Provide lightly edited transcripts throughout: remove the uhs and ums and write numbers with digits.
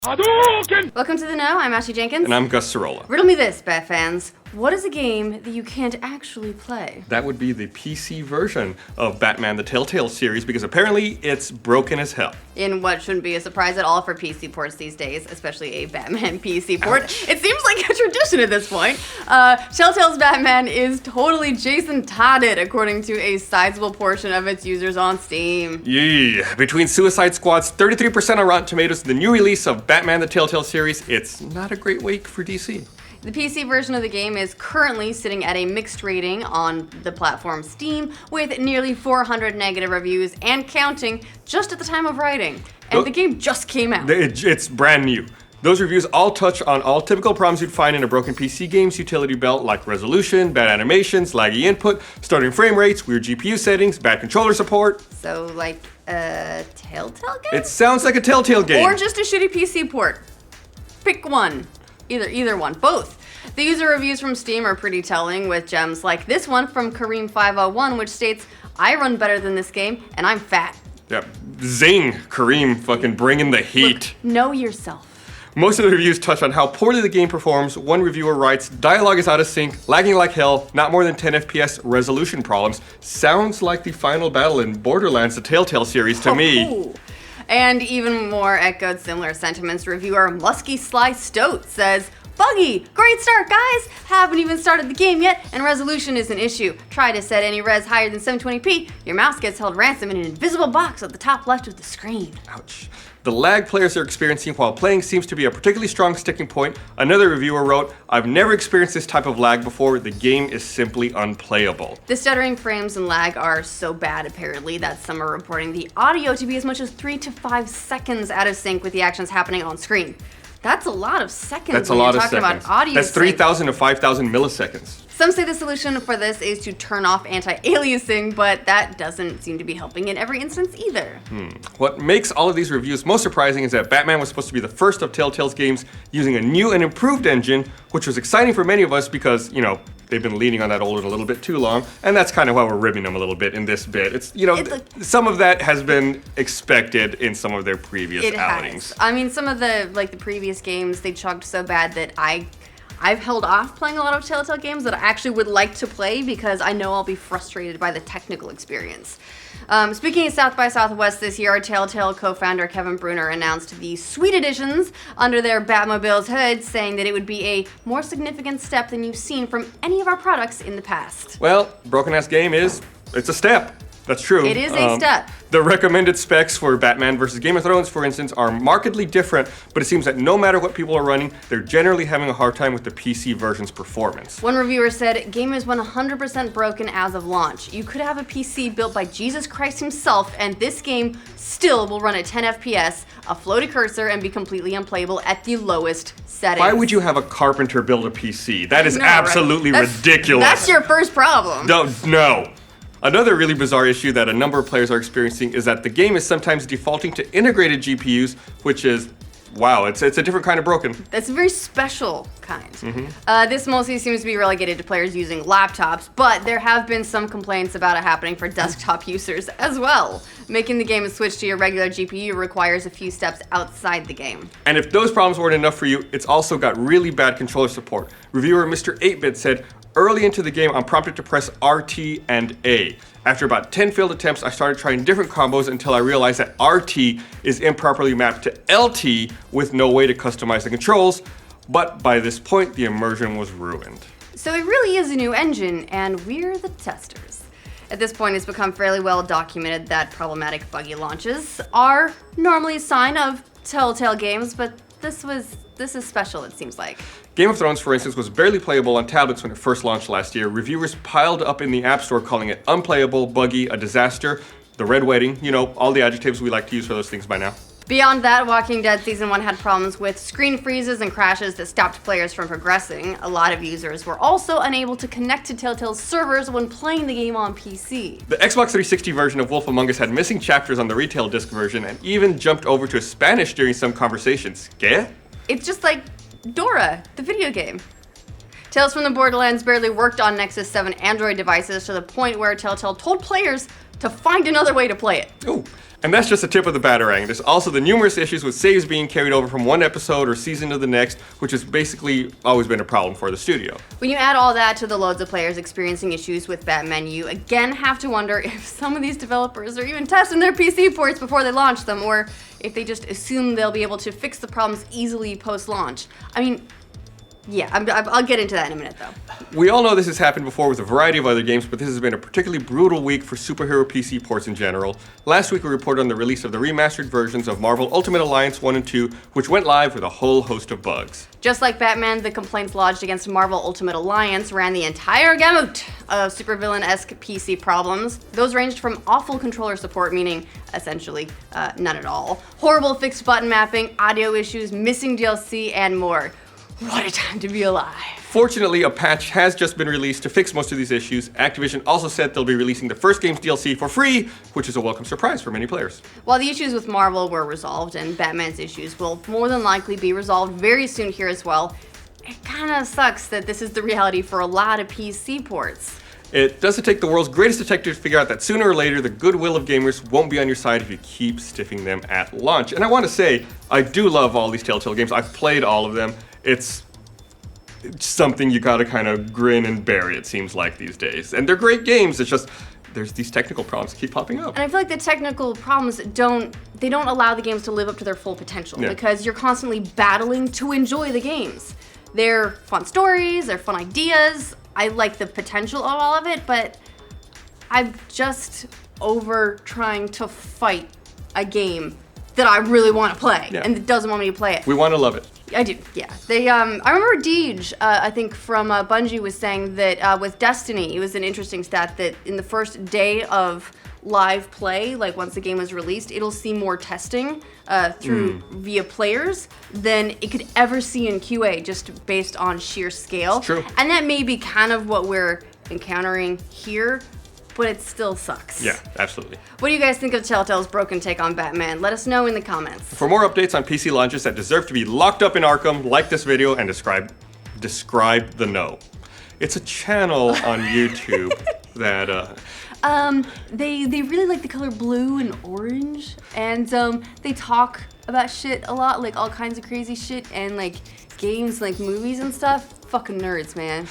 Hadouken! Welcome to The Know, I'm Ashley Jenkins. And I'm Gus Sorola. Riddle me this, Bat fans. What is a game that you can't actually play? That would be the PC version of Batman the Telltale Series, because apparently it's broken as hell. In what shouldn't be a surprise at all for PC ports these days, especially a Batman PC port. Ouch. It seems like a tradition at this point. Telltale's Batman is totally Jason Todded, according to a sizable portion of its users on Steam. Yeah. Between Suicide Squad's 33% on Rotten Tomatoes and the new release of Batman the Telltale Series, it's not a great week for DC. The PC version of the game is currently sitting at a mixed rating on the platform Steam, with nearly 400 negative reviews and counting just at the time of writing. And the game just came out. It's brand new. Those reviews all touch on all typical problems you'd find in a broken PC game's utility belt, like resolution, bad animations, laggy input, stuttering frame rates, weird GPU settings, bad controller support. So, like a Telltale game? It sounds like a Telltale game. Or just a shitty PC port. Pick one. Either one. Both. The user reviews from Steam are pretty telling, with gems like this one from Kareem 501, which states, "I run better than this game, and I'm fat." Yeah, zing, Kareem fucking bringing the heat. Look, know yourself. Most of the reviews touch on how poorly the game performs. One reviewer writes, "Dialogue is out of sync, lagging like hell, not more than 10 FPS, resolution problems. Sounds like the final battle in Borderlands, the Telltale series to me." Ooh. And even more echoed similar sentiments. Reviewer Musky Sly Stoat says, "Buggy, great start, guys. Haven't even started the game yet, and resolution is an issue. Try to set any res higher than 720p. Your mouse gets held ransom in an invisible box at the top left of the screen." Ouch. The lag players are experiencing while playing seems to be a particularly strong sticking point. Another reviewer wrote, "I've never experienced this type of lag before. The game is simply unplayable." The stuttering frames and lag are so bad, apparently, that some are reporting the audio to be as much as 3 to 5 seconds out of sync with the actions happening on screen. That's a lot of seconds. That's a when lot you're of talking seconds. about audio That's sync. 3,000 to 5,000 milliseconds. Some say the solution for this is to turn off anti-aliasing, but that doesn't seem to be helping in every instance either. What makes all of these reviews most surprising is that Batman was supposed to be the first of Telltale's games using a new and improved engine, which was exciting for many of us because, they've been leaning on that old one a little bit too long, and that's kind of why we're ribbing them a little bit in this bit. It's, some of that has been expected in some of their previous outings. I mean, some of the previous games, they chugged so bad that I've held off playing a lot of Telltale games that I actually would like to play because I know I'll be frustrated by the technical experience. Speaking of South by Southwest this year, Telltale co-founder Kevin Bruner announced the Sweet Editions under their Batmobile's hood, saying that it would be a more significant step than you've seen from any of our products in the past. Well, broken ass game it's a step. That's true. It is a step. The recommended specs for Batman vs. Game of Thrones, for instance, are markedly different, but it seems that no matter what people are running, they're generally having a hard time with the PC version's performance. One reviewer said, "Game is 100% broken as of launch. You could have a PC built by Jesus Christ himself, and this game still will run at 10 FPS, a floaty cursor, and be completely unplayable at the lowest settings." Why would you have a carpenter build a PC? That is I know, right? absolutely ridiculous. That's your first problem. No. Another really bizarre issue that a number of players are experiencing is that the game is sometimes defaulting to integrated GPUs, which is, wow, it's a different kind of broken. That's a very special kind. This mostly seems to be relegated to players using laptops, but there have been some complaints about it happening for desktop users as well. Making the game a switch to your regular GPU requires a few steps outside the game. And if those problems weren't enough for you, it's also got really bad controller support. Reviewer Mr. 8-Bit said, "Early into the game, I'm prompted to press RT and A. After about 10 failed attempts, I started trying different combos until I realized that RT is improperly mapped to LT with no way to customize the controls. But by this point, the immersion was ruined." So it really is a new engine, and we're the testers. At this point, it's become fairly well documented that problematic buggy launches are normally a sign of Telltale games, but this is special, it seems like. Game of Thrones, for instance, was barely playable on tablets when it first launched last year. Reviewers piled up in the App Store calling it unplayable, buggy, a disaster, the Red Wedding, all the adjectives we like to use for those things by now. Beyond that, Walking Dead Season 1 had problems with screen freezes and crashes that stopped players from progressing. A lot of users were also unable to connect to Telltale's servers when playing the game on PC. The Xbox 360 version of Wolf Among Us had missing chapters on the retail disc version and even jumped over to Spanish during some conversations. ¿Qué? It's just like Dora, the video game. Tales from the Borderlands barely worked on Nexus 7 Android devices to the point where Telltale told players to find another way to play it. Ooh. And that's just the tip of the batarang. There's also the numerous issues with saves being carried over from one episode or season to the next, which has basically always been a problem for the studio. When you add all that to the loads of players experiencing issues with Batman, you again have to wonder if some of these developers are even testing their PC ports before they launch them, or if they just assume they'll be able to fix the problems easily post-launch. I mean, yeah, I'll get into that in a minute, though. We all know this has happened before with a variety of other games, but this has been a particularly brutal week for superhero PC ports in general. Last week we reported on the release of the remastered versions of Marvel Ultimate Alliance 1 and 2, which went live with a whole host of bugs. Just like Batman, the complaints lodged against Marvel Ultimate Alliance ran the entire gamut of supervillain-esque PC problems. Those ranged from awful controller support, meaning essentially none at all, horrible fixed button mapping, audio issues, missing DLC, and more. What a time to be alive. Fortunately, a patch has just been released to fix most of these issues. Activision also said they'll be releasing the first game's DLC for free, which is a welcome surprise for many players. While the issues with Marvel were resolved and Batman's issues will more than likely be resolved very soon here as well, it kind of sucks that this is the reality for a lot of PC ports. It doesn't take the world's greatest detective to figure out that sooner or later the goodwill of gamers won't be on your side if you keep stiffing them at launch. And I want to say, I do love all these Telltale games. I've played all of them. It's something you gotta kind of grin and bear, it seems like these days. And they're great games, it's just, there's these technical problems that keep popping up. And I feel like the technical problems don't allow the games to live up to their full potential, because you're constantly battling to enjoy the games. They're fun stories, they're fun ideas, I like the potential of all of it, but I'm just over trying to fight a game that I really want to play, and it doesn't want me to play it. We want to love it. I do, yeah. They, I remember Deej, I think from Bungie was saying that with Destiny, it was an interesting stat that in the first day of live play, like once the game was released, it'll see more testing via players than it could ever see in QA, just based on sheer scale. It's true. And that may be kind of what we're encountering here, but it still sucks. Yeah, absolutely. What do you guys think of Telltale's broken take on Batman? Let us know in the comments. For more updates on PC launches that deserve to be locked up in Arkham, like this video and describe the no. It's a channel on YouTube that they really like the color blue and orange, and they talk about shit a lot, like all kinds of crazy shit, and like games, like movies and stuff. Fucking nerds, man.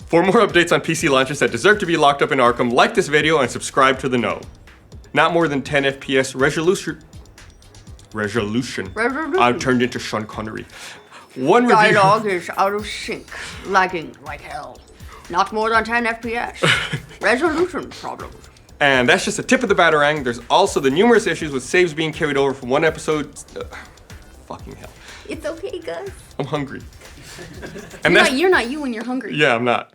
For more updates on PC launches that deserve to be locked up in Arkham, like this video and subscribe to the no. Not more than 10 FPS resolution. I've turned into Sean Connery. One review. Dialogue is out of sync, lagging like hell. Not more than 10 FPS. Resolution problems. And that's just the tip of the batarang. There's also the numerous issues with saves being carried over from one episode. Fucking hell. It's okay, guys. I'm hungry. You're not you when you're hungry. Yeah, I'm not.